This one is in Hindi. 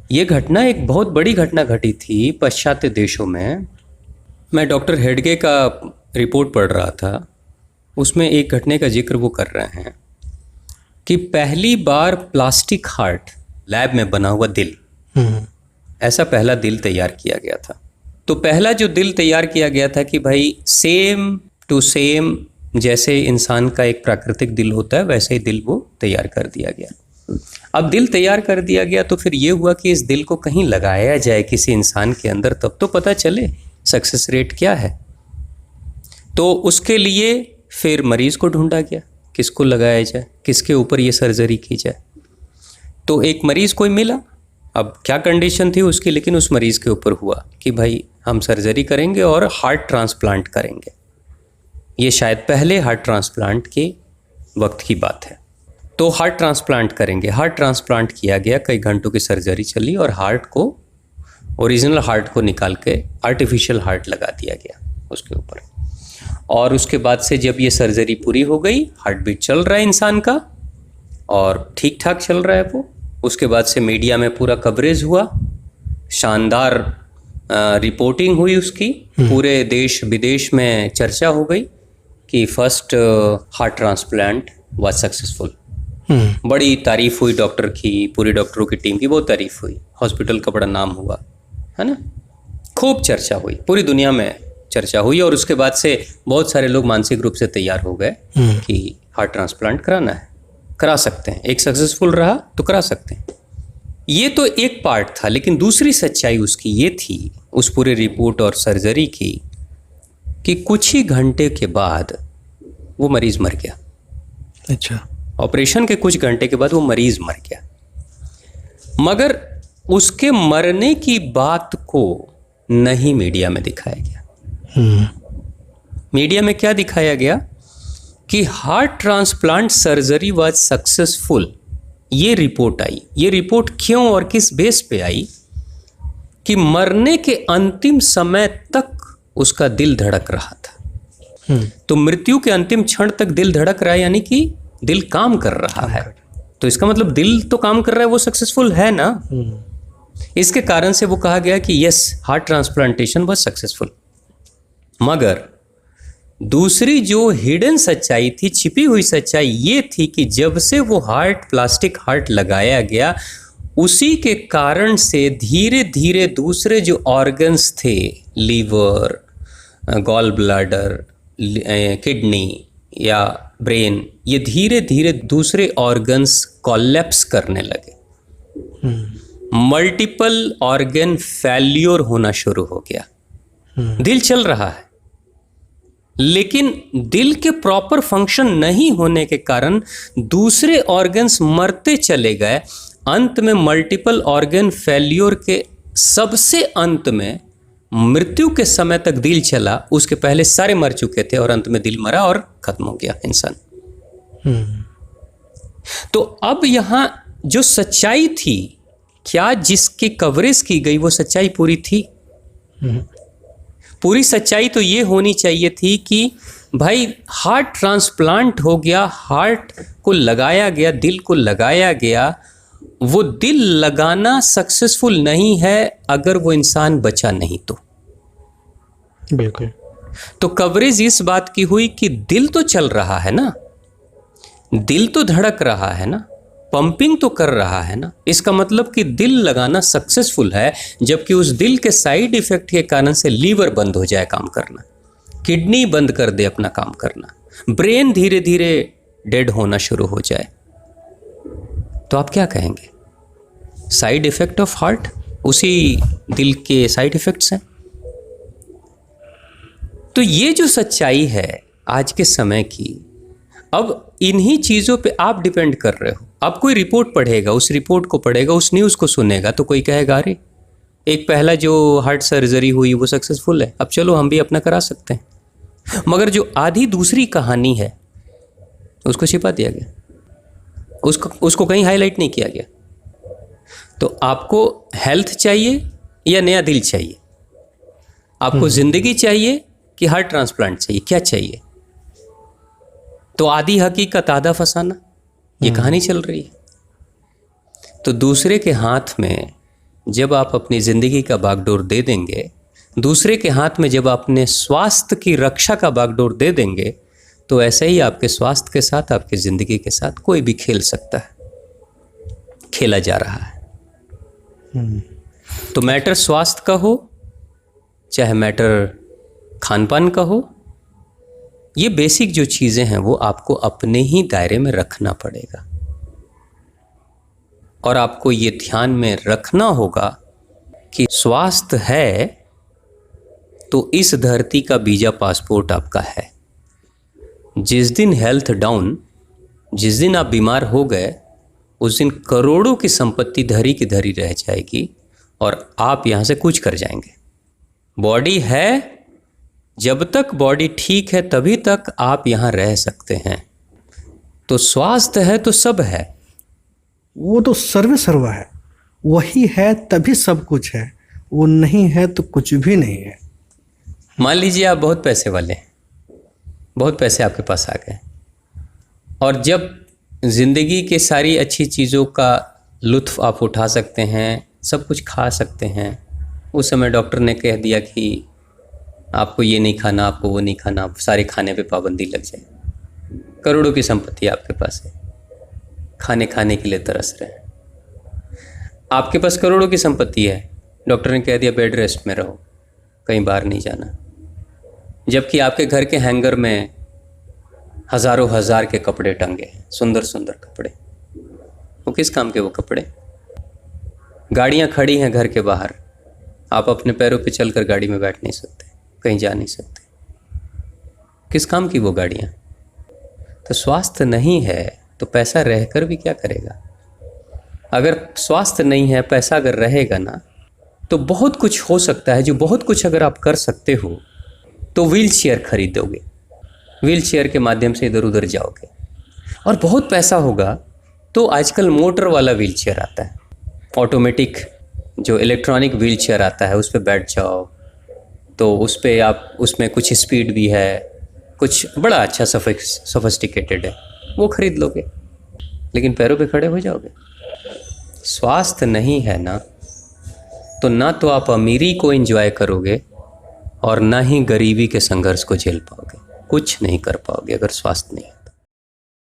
ये घटना एक बहुत बड़ी घटना घटी थी पाश्चात्य देशों में। मैं डॉक्टर हेडगे का रिपोर्ट पढ़ रहा था, उसमें एक घटने का जिक्र वो कर रहे हैं कि पहली बार प्लास्टिक हार्ट, लैब में बना हुआ दिल, ऐसा पहला दिल तैयार किया गया था। तो पहला जो दिल तैयार किया गया था कि भाई सेम टू सेम जैसे इंसान का एक प्राकृतिक दिल होता है वैसे ही दिल वो तैयार कर दिया गया। अब दिल तैयार कर दिया गया तो फिर ये हुआ कि इस दिल को कहीं लगाया जाए किसी इंसान के अंदर, तब तो पता चले सक्सेस रेट क्या है। तो उसके लिए फिर मरीज को ढूंढा गया, किसको लगाया जाए, किसके ऊपर ये सर्जरी की जाए। तो एक मरीज कोई मिला, अब क्या कंडीशन थी उसकी, लेकिन उस मरीज के ऊपर हुआ कि भाई हम सर्जरी करेंगे और हार्ट ट्रांसप्लांट करेंगे। ये शायद पहले हार्ट ट्रांसप्लांट के वक्त की बात है। तो हार्ट ट्रांसप्लांट करेंगे, हार्ट ट्रांसप्लांट किया गया, कई घंटों की सर्जरी चली और हार्ट को, ओरिजिनल हार्ट को निकाल के आर्टिफिशियल हार्ट लगा दिया गया उसके ऊपर। और उसके बाद से जब ये सर्जरी पूरी हो गई, हार्ट बीट चल रहा है इंसान का और ठीक ठाक चल रहा है वो। उसके बाद से मीडिया में पूरा कवरेज हुआ, शानदार रिपोर्टिंग हुई उसकी, पूरे देश विदेश में चर्चा हो गई कि first heart transplant was successful. बड़ी तारीफ हुई डॉक्टर की, पूरी डॉक्टरों की टीम की बहुत तारीफ हुई, हॉस्पिटल का बड़ा नाम हुआ, है ना, खूब चर्चा हुई, पूरी दुनिया में चर्चा हुई। और उसके बाद से बहुत सारे लोग मानसिक रूप से तैयार हो गए कि हार्ट ट्रांसप्लांट कराना है, करा सकते हैं, एक सक्सेसफुल रहा तो करा सकते हैं। ये तो एक पार्ट था, लेकिन दूसरी सच्चाई उसकी ये थी उस पूरे रिपोर्ट और सर्जरी की कि कुछ ही घंटे के बाद वो मरीज मर गया। अच्छा। ऑपरेशन के कुछ घंटे के बाद वो मरीज मर गया, मगर उसके मरने की बात को नहीं मीडिया में दिखाया गया। मीडिया में क्या दिखाया गया कि heart transplant surgery was successful. ये रिपोर्ट आई। ये रिपोर्ट क्यों और किस बेस पे आई कि मरने के अंतिम समय तक उसका दिल धड़क रहा था। तो मृत्यु के अंतिम क्षण तक दिल धड़क रहा है, यानी कि दिल काम कर रहा है। तो इसका मतलब दिल तो काम कर रहा है, वो सक्सेसफुल है ना। इसके कारण से वो कहा गया कि yes, heart transplantation was successful. मगर दूसरी जो हिडन सच्चाई थी, छिपी हुई सच्चाई ये थी कि जब से वो हार्ट, प्लास्टिक हार्ट लगाया गया, उसी के कारण से धीरे धीरे दूसरे जो ऑर्गन्स थे, लीवर, गॉल ब्लैडर, किडनी या ब्रेन, ये धीरे धीरे दूसरे ऑर्गन्स कोलैप्स करने लगे। मल्टीपल ऑर्गन फेल्योर होना शुरू हो गया। दिल चल रहा है, लेकिन दिल के प्रॉपर फंक्शन नहीं होने के कारण दूसरे ऑर्गन्स मरते चले गए। अंत में मल्टीपल ऑर्गन फेल्योर के सबसे अंत में मृत्यु के समय तक दिल चला, उसके पहले सारे मर चुके थे और अंत में दिल मरा और खत्म हो गया इंसान। तो अब यहां जो सच्चाई थी, क्या जिसकी कवरेज की गई वो सच्चाई पूरी थी? पूरी सच्चाई तो ये होनी चाहिए थी कि भाई हार्ट ट्रांसप्लांट हो गया, हार्ट को लगाया गया, दिल को लगाया गया, वो दिल लगाना सक्सेसफुल नहीं है अगर वो इंसान बचा नहीं तो। बिल्कुल। तो कवरेज इस बात की हुई कि दिल तो चल रहा है ना, दिल तो धड़क रहा है ना, पंपिंग तो कर रहा है ना। इसका मतलब कि दिल लगाना सक्सेसफुल है, जबकि उस दिल के साइड इफेक्ट के कारण से लीवर बंद हो जाए काम करना, किडनी बंद कर दे अपना काम करना, ब्रेन धीरे धीरे डेड होना शुरू हो जाए, तो आप क्या कहेंगे? साइड इफेक्ट ऑफ हार्ट, उसी दिल के साइड इफेक्ट्स हैं। तो ये जो सच्चाई है आज के समय की, अब इन्हीं चीज़ों पे आप डिपेंड कर रहे हो। अब कोई रिपोर्ट पढ़ेगा, उस रिपोर्ट को पढ़ेगा, उस न्यूज़ को सुनेगा, तो कोई कहेगा अरे एक पहला जो हार्ट सर्जरी हुई वो सक्सेसफुल है, अब चलो हम भी अपना करा सकते हैं। मगर जो आधी दूसरी कहानी है उसको छिपा दिया गया, उसको कहीं हाईलाइट नहीं किया गया। तो आपको हेल्थ चाहिए या नया दिल चाहिए? आपको जिंदगी चाहिए कि हार्ट ट्रांसप्लांट चाहिए? क्या चाहिए? तो आधी हकीकत आधा फसाना, ये कहानी चल रही है। तो दूसरे के हाथ में जब आप अपनी ज़िंदगी का बागडोर दे देंगे, दूसरे के हाथ में जब अपने स्वास्थ्य की रक्षा का बागडोर दे देंगे, तो ऐसे ही आपके स्वास्थ्य के साथ, आपकी ज़िंदगी के साथ कोई भी खेल सकता है, खेला जा रहा है। तो मैटर स्वास्थ्य का हो, चाहे मैटर खान पान का हो, ये बेसिक जो चीज़ें हैं वो आपको अपने ही दायरे में रखना पड़ेगा। और आपको ये ध्यान में रखना होगा कि स्वास्थ्य है तो इस धरती का वीजा पासपोर्ट आपका है। जिस दिन हेल्थ डाउन, जिस दिन आप बीमार हो गए, उस दिन करोड़ों की संपत्ति धरी की धरी रह जाएगी और आप यहाँ से कूच कर जाएंगे। बॉडी है, जब तक बॉडी ठीक है तभी तक आप यहाँ रह सकते हैं। तो स्वास्थ्य है तो सब है। वो तो सर्वे सर्वा है, वही है तभी सब कुछ है, वो नहीं है तो कुछ भी नहीं है। मान लीजिए आप बहुत पैसे वाले हैं, बहुत पैसे आपके पास आ गए, और जब ज़िंदगी के सारी अच्छी चीज़ों का लुत्फ़ आप उठा सकते हैं, सब कुछ खा सकते हैं, उस समय डॉक्टर ने कह दिया कि आपको ये नहीं खाना, आपको वो नहीं खाना, आप सारे खाने पे पाबंदी लग जाए। करोड़ों की संपत्ति आपके पास है, खाने खाने के लिए तरस रहे हैं। आपके पास करोड़ों की संपत्ति है, डॉक्टर ने कह दिया बेड रेस्ट में रहो, कहीं बाहर नहीं जाना। जबकि आपके घर के हैंगर में हज़ारों हज़ार के कपड़े टंगे हैं, सुंदर सुंदर कपड़े। वो किस काम के वो कपड़े? गाड़ियाँ खड़ी हैं घर के बाहर, आप अपने पैरों पे चलकर गाड़ी में बैठ नहीं सकते, कहीं जा नहीं सकते। किस काम की वो गाड़ियाँ? तो स्वास्थ्य नहीं है तो पैसा रहकर भी क्या करेगा? अगर स्वास्थ्य नहीं है, पैसा अगर रहेगा ना, तो बहुत कुछ हो सकता है। जो बहुत कुछ अगर आप कर सकते हो तो व्हील चेयर खरीदोगे, व्हील चेयर के माध्यम से इधर उधर जाओगे। और बहुत पैसा होगा तो आजकल मोटर वाला व्हील चेयर आता है, ऑटोमेटिक जो इलेक्ट्रॉनिक व्हील चेयर आता है, उस पर बैठ जाओ तो उस पर आप, उसमें कुछ स्पीड भी है, कुछ बड़ा अच्छा सोफिस्टिकेटेड है, वो खरीद लोगे, लेकिन पैरों पे खड़े हो जाओगे। स्वास्थ्य नहीं है ना, तो ना तो आप अमीरी को एंजॉय करोगे और ना ही गरीबी के संघर्ष को झेल पाओगे। कुछ नहीं कर पाओगे अगर स्वास्थ्य नहीं।